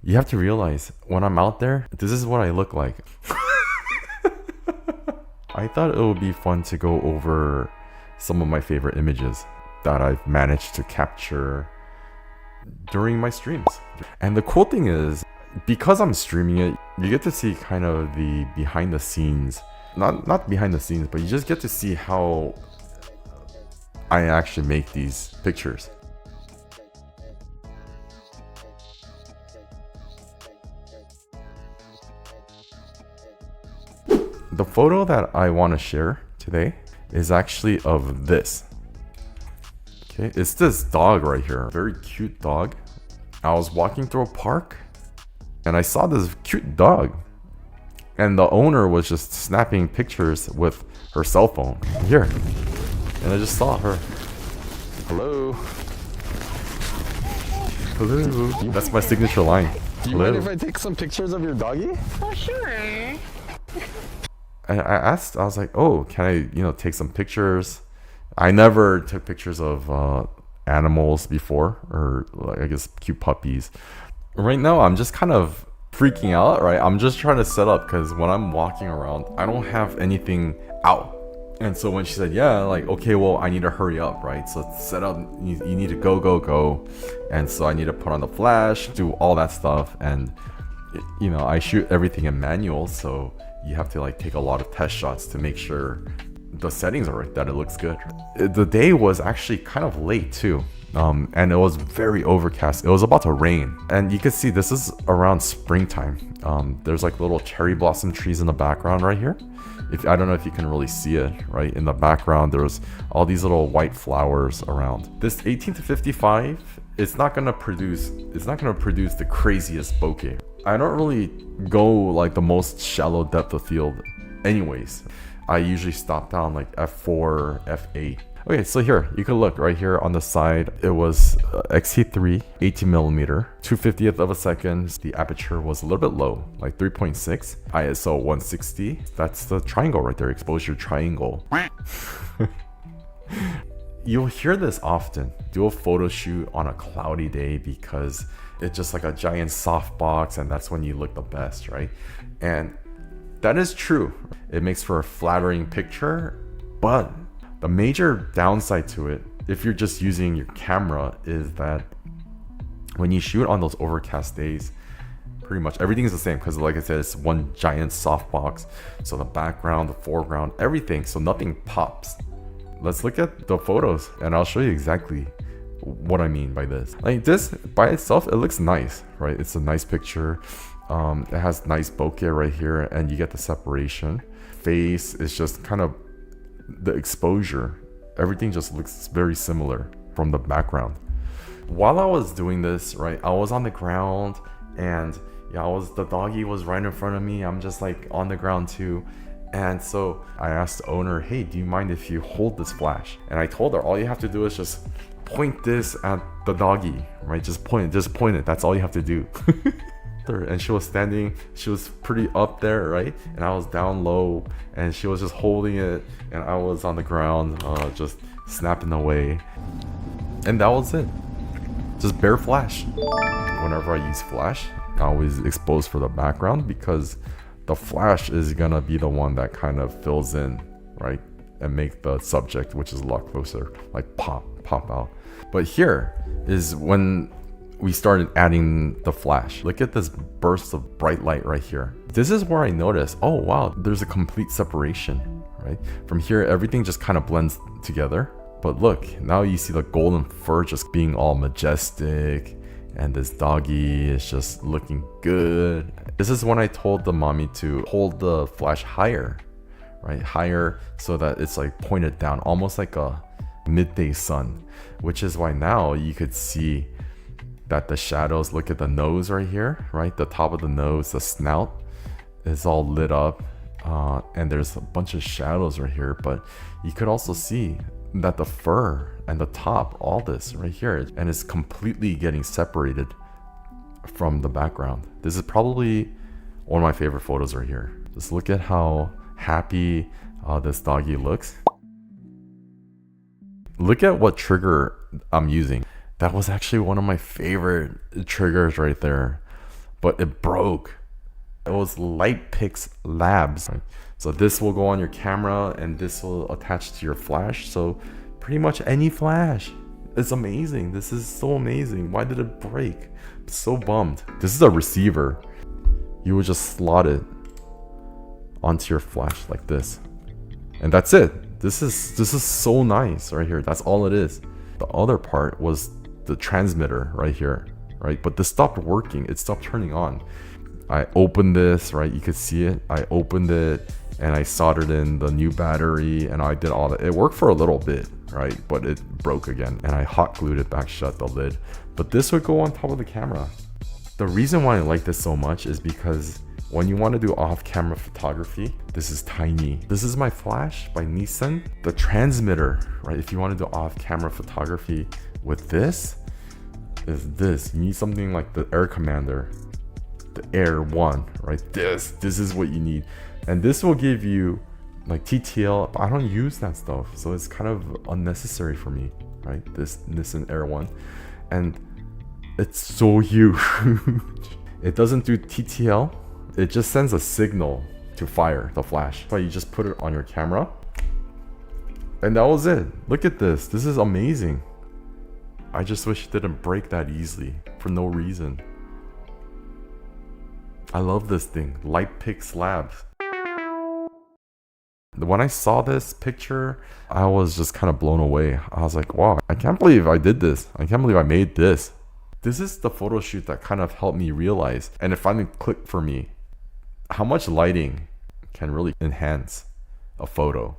You have to realize when I'm out there, this is what I look like. I thought it would be fun to go over some of my favorite images that I've managed to capture during my streams. And the cool thing is, because I'm streaming it, you get to see kind of the behind the scenes. Not behind the scenes, but you just get to see how I actually make these pictures. The photo that I want to share today is actually of this. Okay, it's this dog right here. Very cute dog. I was walking through a park and I saw this cute dog. And the owner was just snapping pictures with her cell phone. Here. And I just saw her. Hello. Hello. That's my signature line. Do you mind if I take some pictures of your doggy? Oh, sure. I asked, I was like, oh, can I, take some pictures? I never took pictures of animals before, or like, I guess cute puppies. Right now, I'm just kind of freaking out, right? I'm just trying to set up because when I'm walking around, I don't have anything out. And so when she said, yeah, like, okay, well, I need to hurry up, right? So set up, you need to go. And so I need to put on the flash, do all that stuff. And, I shoot everything in manual. So you have to like take a lot of test shots to make sure the settings are right, that it looks good. The day was actually kind of late too. And it was very overcast. It was about to rain. And you can see this is around springtime. There's like little cherry blossom trees in the background right here. I don't know if you can really see it, right? In the background, there's all these little white flowers around. This 18-55, it's not gonna produce the craziest bokeh. I don't really go like the most shallow depth of field anyways. I usually stop down like f4, f8. Okay, so here, you can look right here on the side. It was X-T3, 18mm, 2/50th of a second. The aperture was a little bit low, like 3.6. ISO 160. That's the triangle right there, exposure triangle. You'll hear this often. Do a photo shoot on a cloudy day because it's just like a giant softbox and that's when you look the best, right? And that is true. It makes for a flattering picture, but the major downside to it, if you're just using your camera, is that when you shoot on those overcast days, pretty much everything is the same because like I said, it's one giant softbox. So the background, the foreground, everything, so nothing pops. Let's look at the photos and I'll show you exactly what I mean by this. Like this by itself, it looks nice, right? It's a nice picture. It has nice bokeh right here and you get the separation. Face is just kind of the exposure. Everything just looks very similar from the background. While I was doing this, right, I was on the ground and the doggy was right in front of me. I'm just like on the ground too. And so I asked the owner, hey, do you mind if you hold this flash? And I told her, all you have to do is just point this at the doggy, right? Just point it. That's all you have to do. And she was standing, she was pretty up there, right? And I was down low and she was just holding it and I was on the ground, just snapping away. And that was it. Just bare flash. Whenever I use flash, I always expose for the background because the flash is gonna be the one that kind of fills in, right? And make the subject, which is a lot closer, like pop out. But here is when we started adding the flash. Look at this burst of bright light right here. This is where I noticed, oh wow, there's a complete separation, right? From here, everything just kind of blends together. But look, now you see the golden fur just being all majestic and this doggy is just looking good. This is when I told the mommy to hold the flash higher, right? Higher so that it's like pointed down, almost like a midday sun, which is why now you could see that the shadows, look at the nose right here, right? The top of the nose, the snout is all lit up and there's a bunch of shadows right here, but you could also see that the fur and the top, all this right here, and it's completely getting separated from the background. This is probably one of my favorite photos right here. Just look at how happy this doggy looks. Look at what trigger I'm using. That was actually one of my favorite triggers right there. but it broke. It was LightPix Labs. Right? So this will go on your camera and this will attach to your flash. So pretty much any flash. It's amazing. This is so amazing. Why did it break? I'm so bummed. This is a receiver. You would just slot it onto your flash like this. And that's it. This is so nice right here. That's all it is. The other part was the transmitter right here, right? But this stopped working. It stopped turning on. I opened this, right? You could see it. I opened it and I soldered in the new battery and I did all that. It worked for a little bit, right? But it broke again and I hot glued it back shut, the lid. But this would go on top of the camera. The reason why I like this so much is because when you want to do off-camera photography, this is tiny. This is my flash by Nissin. The transmitter, right? If you want to do off-camera photography with this, is this. You need something like the Air Commander, the Air 1, right? This is what you need. And this will give you like TTL, but I don't use that stuff. So it's kind of unnecessary for me, right? This Nissin Air 1. And it's so huge. It doesn't do TTL. It just sends a signal to fire the flash. So you just put it on your camera. And that was it. Look at this. This is amazing. I just wish it didn't break that easily for no reason. I love this thing. LightPix Labs. When I saw this picture, I was just kind of blown away. I was like, wow, I can't believe I did this. I can't believe I made this. This is the photo shoot that kind of helped me realize, and it finally clicked for me, how much lighting can really enhance a photo.